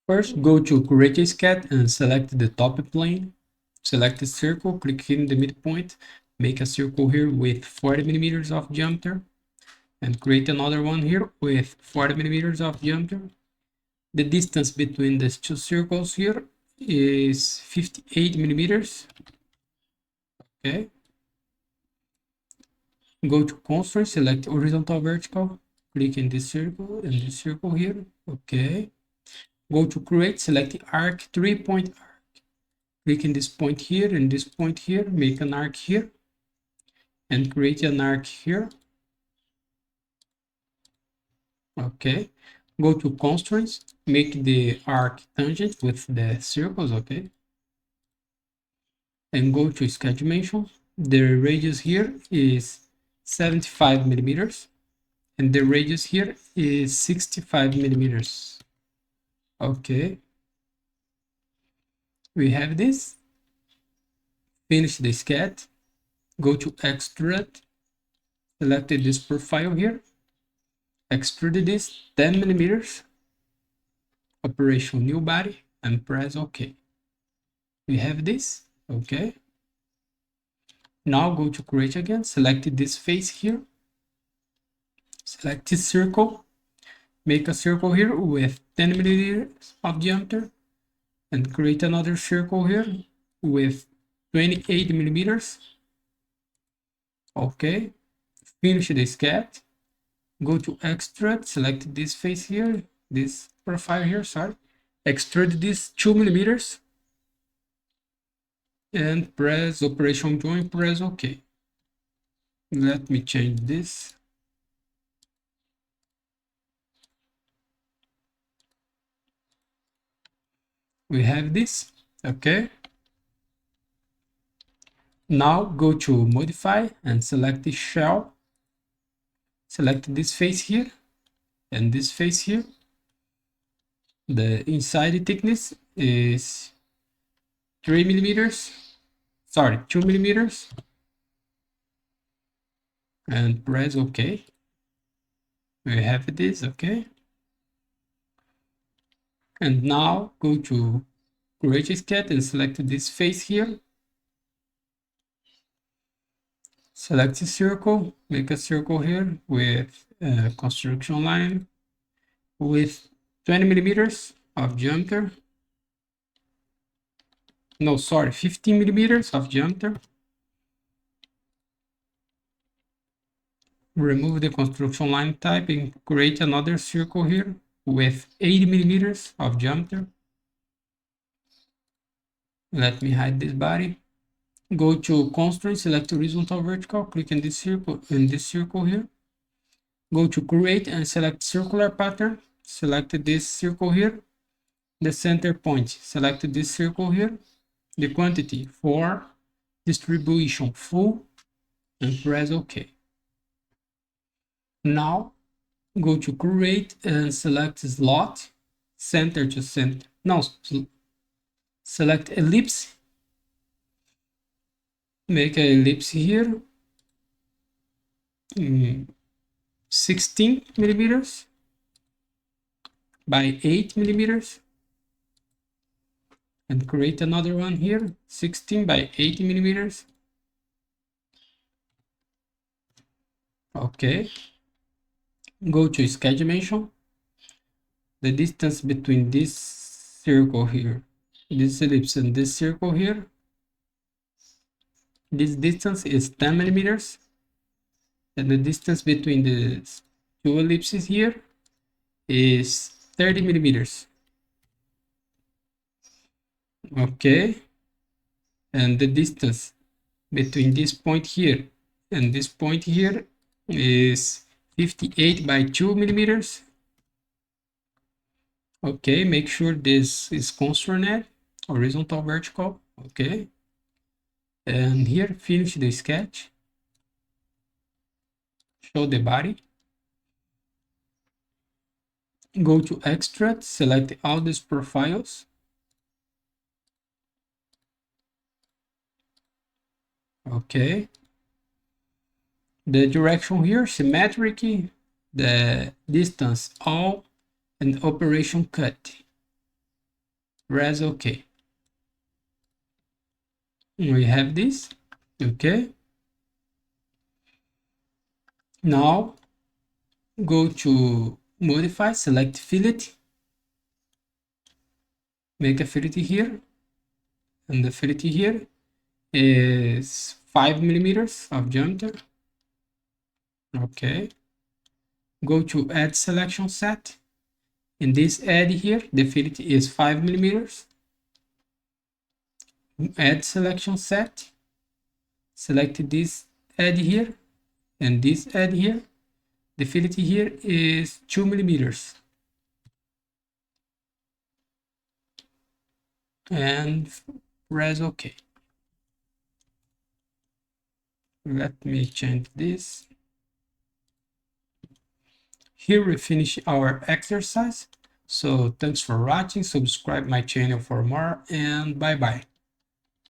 First, go to Create a Sketch and select the top plane. Select the circle, click in the midpoint, make a circle here with 40 millimeters of diameter, and create another one here with 40 millimeters of diameter. The distance between these two circles here is 58 millimeters. Okay. Go to constraint, select horizontal vertical, click in this circle and this circle here. Okay. Go to create, select arc, 3-point arc. Click in this point here and this point here, make an arc here and create an arc here. Okay. Go to constraints, make the arc tangent with the circles, okay. And go to sketch dimension. The radius here is 75 millimeters and the radius here is 65 millimeters. Okay. We have this. Finish the sketch. Go to extrude. Select this profile here. Extrude this 10 millimeters. Operation new body and press OK. We have this. Okay. Now go to create again. Select this face here. Select this circle. Make a circle here with 10 millimeters of diameter and create another circle here with 28 millimeters. Okay. Finish the sketch. Go to extrude, select this face here, this profile here, sorry. Extrude this 2 millimeters and press operation join, press OK. Let me change this. We have this, okay. Now go to modify and select the shell. Select this face here and this face here. The inside thickness is 3 millimeters, sorry, 2 millimeters. And press OK. We have this, okay. And now go to create a sketch and select this face here. Select a circle, make a circle here with a construction line with 20 millimeters of diameter. No, sorry, 15 millimeters of diameter. Remove the construction line type and create another circle here with 80 millimeters of diameter. Let me hide this body. Go to constraint, select horizontal vertical, click in this circle here. Go to create and select circular pattern. Select this circle here. The center point, select this circle here. The quantity for distribution full and press OK. Now go to create and select slot, center to center. Now select ellipse. Make an ellipse here. 16 millimeters by 8 millimeters. And create another one here, 16 by 80 millimeters. Okay. Go to sketch dimension. The distance between this circle here, this ellipse and this circle here, this distance is 10 millimeters. And the distance between the two ellipses here is 30 millimeters. Okay. And the distance between this point here and this point here is 58 by 2 millimeters. Okay, make sure this is constrained, horizontal, vertical. Okay. And here, finish the sketch. Show the body. Go to extrude, select all these profiles. Okay. The direction here, symmetric, the distance all, and operation cut. press OK. We have this. Okay. Now go to modify, select fillet, make a fillet here, and the fillet here is 5 millimeters of diameter. Okay. Go to add selection set. In this edge here, the fillet is 5 millimeters. Add selection set. Select this edge here and this edge here. The fillet here is 2 millimeters. And press OK. Let me change this. Here we finish our exercise. So thanks for watching, subscribe my channel for more, and bye bye.